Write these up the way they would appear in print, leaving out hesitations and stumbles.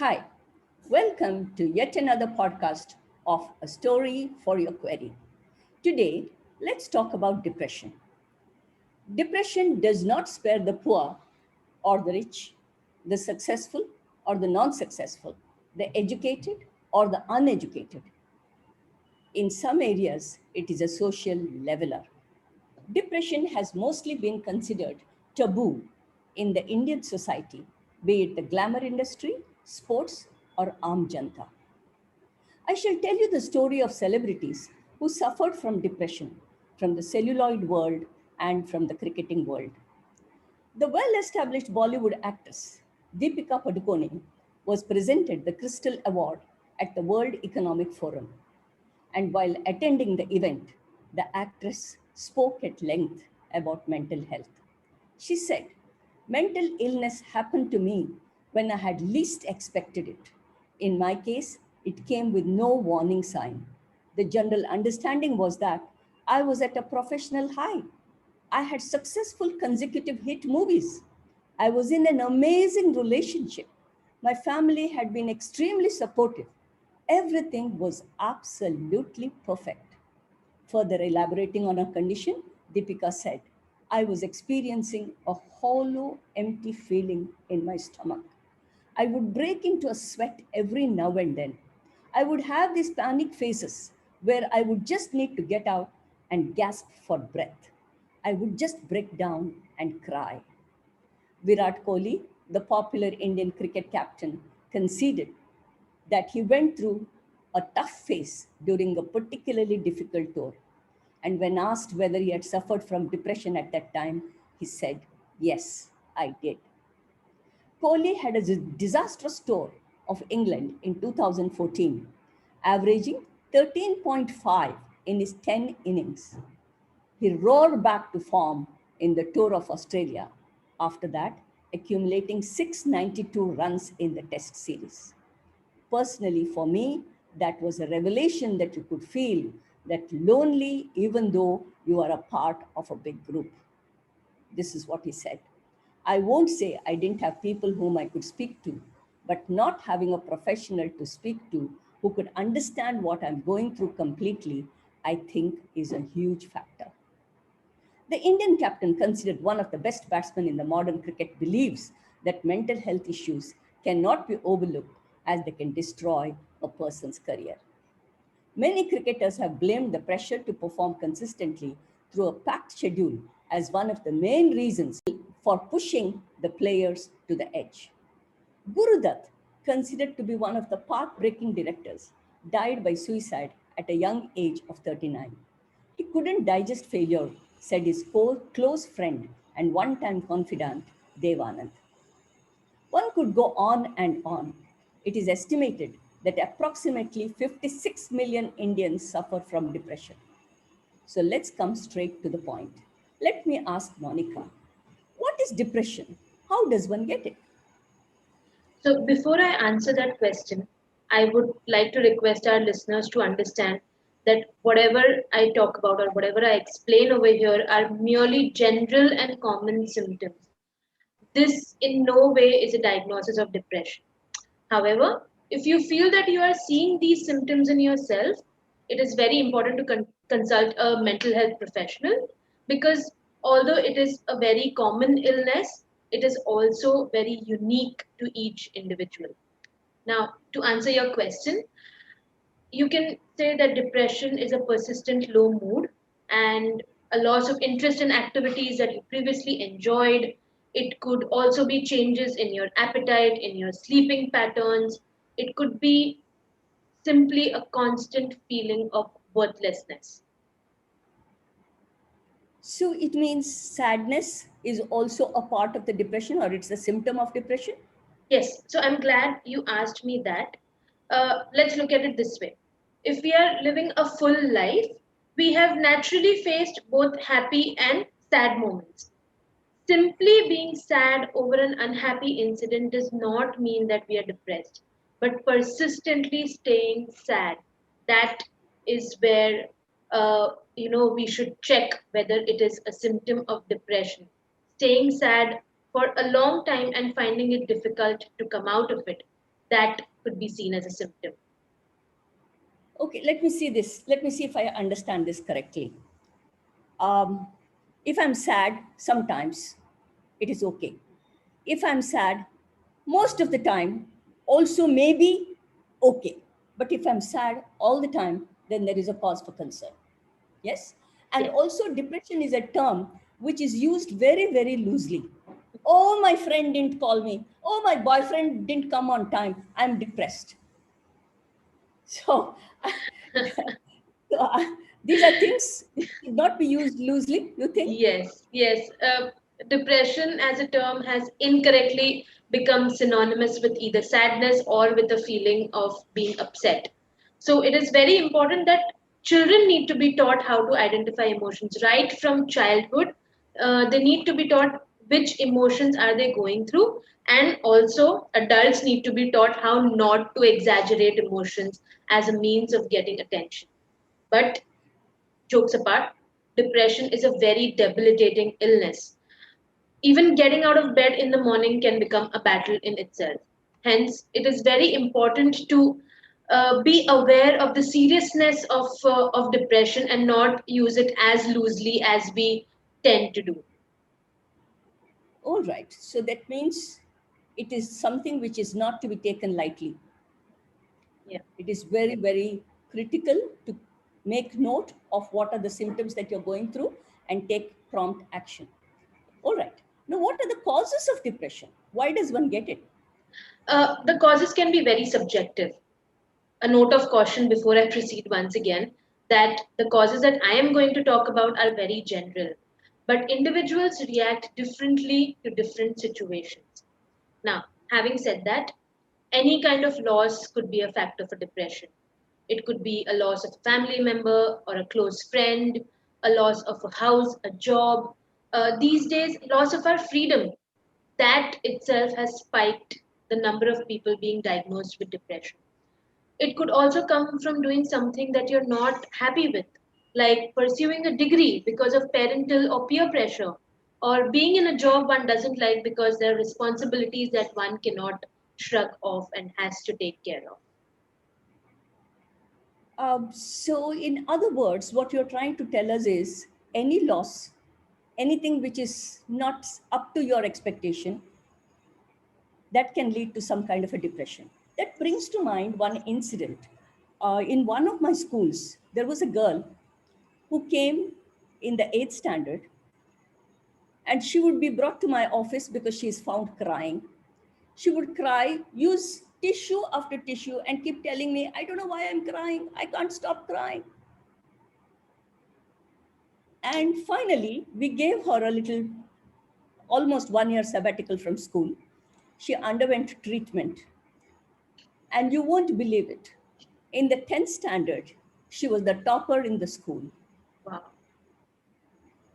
Hi, welcome to yet another podcast of A Story for Your Query. Today, let's talk about depression. Depression does not spare the poor or the rich, the successful or the non successful, the educated or the uneducated. In some areas, it is a social leveler. Depression has mostly been considered taboo in the Indian society, be it the glamour industry, sports, or armed junta. I shall tell you the story of celebrities who suffered from depression from the celluloid world and from the cricketing world. The well established Bollywood actress Deepika Padukone was presented the Crystal Award at the World Economic Forum. And while attending the event, the actress spoke at length about mental health. She said, "Mental illness happened to me when I had least expected it. In my case, it came with no warning sign. The general understanding was that I was at a professional high. I had successful consecutive hit movies. I was in an amazing relationship. My family had been extremely supportive. Everything was absolutely perfect." Further elaborating on her condition, Deepika said, "I was experiencing a hollow, empty feeling in my stomach. I would break into a sweat every now and then. I would have these panic phases where I would just need to get out and gasp for breath. I would just break down and cry." Virat Kohli, the popular Indian cricket captain, conceded that he went through a tough phase during a particularly difficult tour. And when asked whether he had suffered from depression at that time, he said, "Yes, I did." Kohli had a disastrous tour of England in 2014, averaging 13.5 in his 10 innings. He roared back to form in the Tour of Australia, after that, accumulating 692 runs in the Test series. Personally, for me, that was a revelation that you could feel that lonely even though you are a part of a big group. This is what he said. "I won't say I didn't have people whom I could speak to, but not having a professional to speak to who could understand what I'm going through completely, I think is a huge factor." The Indian captain, considered one of the best batsmen in the modern cricket, believes that mental health issues cannot be overlooked as they can destroy a person's career. Many cricketers have blamed the pressure to perform consistently through a packed schedule as one of the main reasons for pushing the players to the edge. Guru Dutt, considered to be one of the path-breaking directors, died by suicide at a young age of 39. He couldn't digest failure, said his close friend and one-time confidant, Dev Anand. One could go on and on. It is estimated that approximately 56 million Indians suffer from depression. So let's come straight to the point. Let me ask Monica, what is depression? How does one get it? So, before I answer that question, I would like to request our listeners to understand that whatever I talk about or whatever I explain over here are merely general and common symptoms. This in no way is a diagnosis of depression. However, if you feel that you are seeing these symptoms in yourself, it is very important to consult a mental health professional because although it is a very common illness, it is also very unique to each individual. Now, to answer your question, you can say that depression is a persistent low mood and a loss of interest in activities that you previously enjoyed. It could also be changes in your appetite, in your sleeping patterns. It could be simply a constant feeling of worthlessness. So it means sadness is also a part of the depression or it's a symptom of depression? Yes, so I'm glad you asked me that. Let's look at it this way. If we are living a full life, we have naturally faced both happy and sad moments. Simply being sad over an unhappy incident does not mean that we are depressed, but persistently staying sad, that is where we should check whether it is a symptom of depression. Staying sad for a long time and finding it difficult to come out of it, that could be seen as a symptom. Okay, let me see this. Let me see if I understand this correctly. Um, if I'm sad, sometimes it is okay. If I'm sad, most of the time, also maybe okay. But if I'm sad all the time, then there is a cause for concern. Yes? And Yes. also, depression is a term which is used very, very loosely. Oh, my friend didn't call me. Oh, my boyfriend didn't come on time. I'm depressed. So, so these are things which should not be used loosely, you think? Yes, yes. Depression as a term has incorrectly become synonymous with either sadness or with a feeling of being upset. So it is very important that children need to be taught how to identify emotions right from childhood. They need to be taught which emotions are they going through, and also adults need to be taught how not to exaggerate emotions as a means of getting attention. But jokes apart, depression is a very debilitating illness. Even getting out of bed in the morning can become a battle in itself. Hence, it is very important to be aware of the seriousness of depression and not use it as loosely as we tend to do. All right. So that means it is something which is not to be taken lightly. Yeah. It is very, very critical to make note of what are the symptoms that you're going through and take prompt action. All right. Now, what are the causes of depression? Why does one get it? The causes can be very subjective. A note of caution before I proceed once again that the causes that I am going to talk about are very general, but individuals react differently to different situations. Now, having said that, any kind of loss could be a factor for depression. It could be a loss of a family member or a close friend, a loss of a house, a job. These days, loss of our freedom. That itself has spiked the number of people being diagnosed with depression. It could also come from doing something that you're not happy with, like pursuing a degree because of parental or peer pressure, or being in a job one doesn't like because there are responsibilities that one cannot shrug off and has to take care of. So, in other words, what you're trying to tell us is any loss, anything which is not up to your expectation, that can lead to some kind of a depression. That brings to mind one incident. In one of my schools, there was a girl who came in the eighth standard, and she would be brought to my office because she is found crying. She would cry, use tissue after tissue, and keep telling me, I don't know why I'm crying. I can't stop crying. And finally, we gave her a little, almost 1 year sabbatical from school. She underwent treatment. And you won't believe it. In the 10th standard, she was the topper in the school. Wow.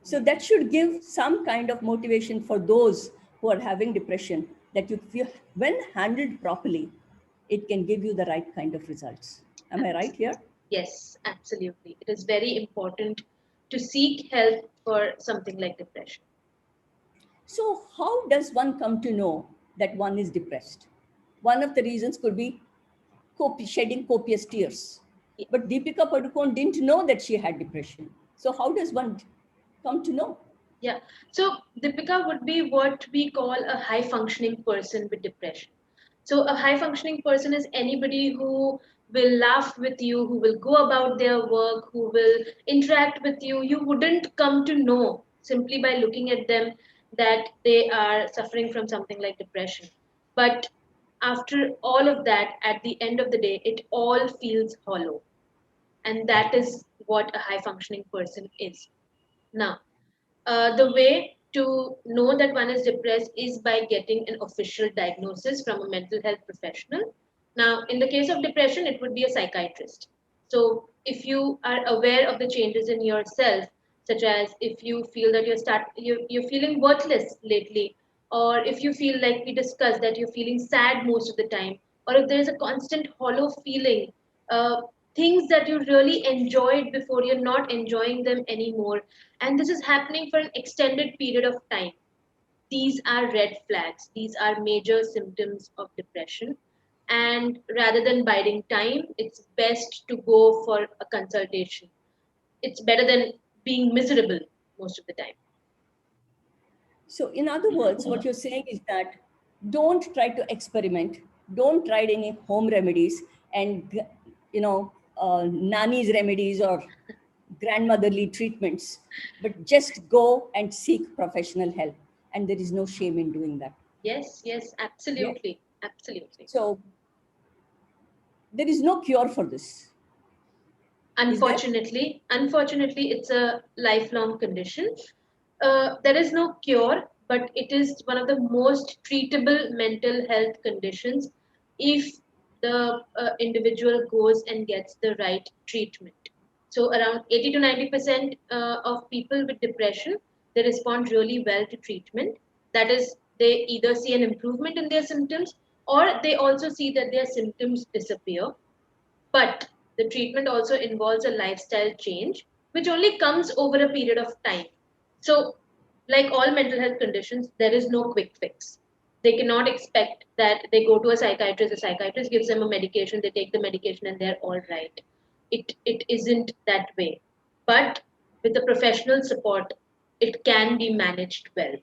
So that should give some kind of motivation for those who are having depression that when handled properly, it can give you the right kind of results. Am I right here? Yes, absolutely. It is very important to seek help for something like depression. So, how does one come to know that one is depressed? One of the reasons could be shedding copious tears. But Deepika Padukone didn't know that she had depression. So, how does one come to know? Yeah. So Deepika would be what we call a high functioning person with depression. So a high functioning person is anybody who will laugh with you, who will go about their work, who will interact with you. You wouldn't come to know simply by looking at them that they are suffering from something like depression. But after all of that, at the end of the day, it all feels hollow. And that is what a high functioning person is. Now, the way to know that one is depressed is by getting an official diagnosis from a mental health professional. Now, in the case of depression, it would be a psychiatrist. So, if you are aware of the changes in yourself, such as if you feel that you're feeling worthless lately, or if you feel like we discussed that you're feeling sad most of the time, or if there is a constant hollow feeling, uh, things that you really enjoyed before you're not enjoying them anymore, and this is happening for an extended period of time, these are red flags. These are major symptoms of depression. and rather than biding time, it's best to go for a consultation. It's better than being miserable most of the time. So, in other words, what you're saying is that don't try to experiment, don't try any home remedies and, nanny's remedies or grandmotherly treatments, but just go and seek professional help. And there is no shame in doing that. Yes, yes, Yeah. absolutely, absolutely. So, there is no cure for this, is there? Unfortunately, it's a lifelong condition. There is no cure, but it is one of the most treatable mental health conditions if the individual goes and gets the right treatment. So around 80 to 90% of people with depression, they respond really well to treatment. That is, they either see an improvement in their symptoms, or they also see that their symptoms disappear. But the treatment also involves a lifestyle change, which only comes over a period of time. So, like all mental health conditions, there is no quick fix. They cannot expect that they go to a psychiatrist gives them a medication, they take the medication, and they're all right. It isn't that way. But with the professional support, it can be managed well.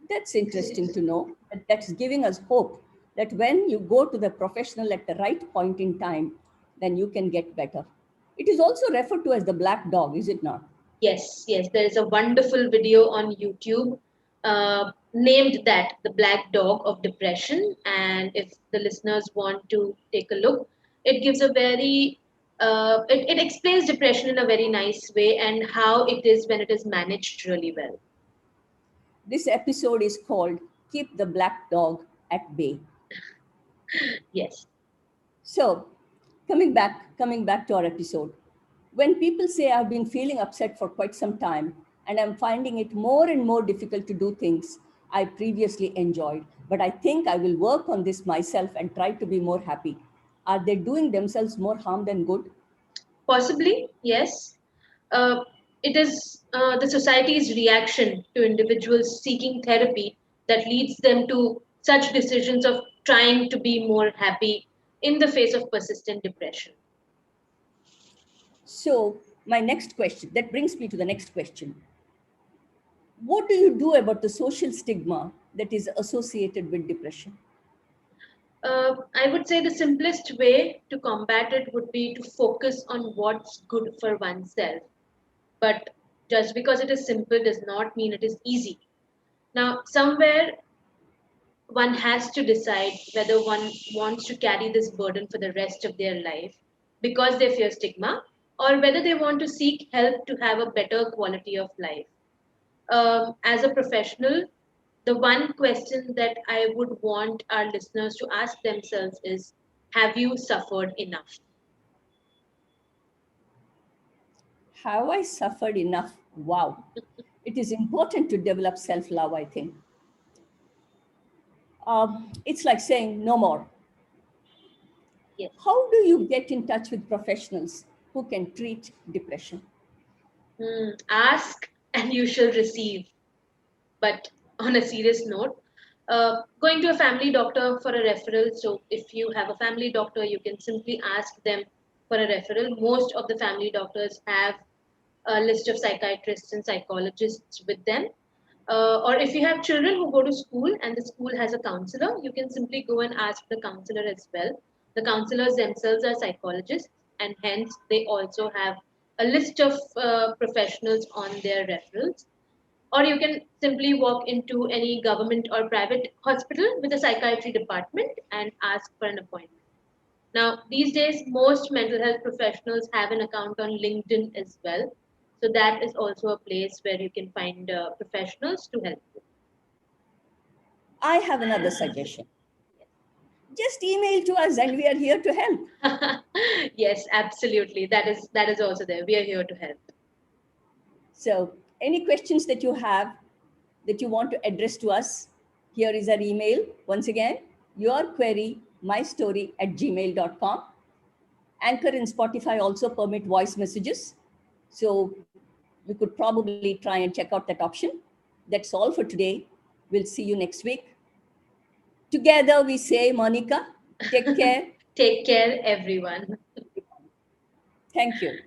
That's interesting to know. That's giving us hope that when you go to the professional at the right point in time, then you can get better. It is also referred to as the black dog, is it not? Yes, yes, there is a wonderful video on YouTube named that the black dog of depression. And if the listeners want to take a look, it gives a very it explains depression in a very nice way and how it is when it is managed really well. This episode is called Keep the Black Dog at Bay. Yes. So, coming back to our episode. When people say I've been feeling upset for quite some time and I'm finding it more and more difficult to do things I previously enjoyed, but I think I will work on this myself and try to be more happy. Are they doing themselves more harm than good? Possibly, yes. It is the society's reaction to individuals seeking therapy that leads them to such decisions of trying to be more happy in the face of persistent depression. So, my next question, that brings me to the next question. What do you do about the social stigma that is associated with depression? I would say the simplest way to combat it would be to focus on what's good for oneself. But just because it is simple does not mean it is easy. Now, somewhere one has to decide whether one wants to carry this burden for the rest of their life because they fear stigma, or whether they want to seek help to have a better quality of life. As a professional, the one question that I would want our listeners to ask themselves is, have you suffered enough? Have I suffered enough? Wow. It is important to develop self love, I think. It's like saying no more. Yes. How do you get in touch with professionals who can treat depression? Ask and you shall receive. But on a serious note, going to a family doctor for a referral. So, if you have a family doctor, you can simply ask them for a referral. Most of the family doctors have a list of psychiatrists and psychologists with them. Or if you have children who go to school and the school has a counselor, you can simply go and ask the counselor as well. The counselors themselves are psychologists, and hence they also have a list of professionals on their referrals. Or you can simply walk into any government or private hospital with a psychiatry department and ask for an appointment. Now, these days, most mental health professionals have an account on LinkedIn as well. So, that is also a place where you can find professionals to help I have another suggestion. Just email to us and we are here to help. you. Yes, absolutely. That is also there. We are here to help. So, any questions that you have that you want to address to us, here is our email. Once again, your query, mystory@gmail.com. Anchor and Spotify also permit voice messages. So, you could probably try and check out that option. That's all for today. We'll see you next week. Together we say, Monica, take care. Take care, everyone. Thank you.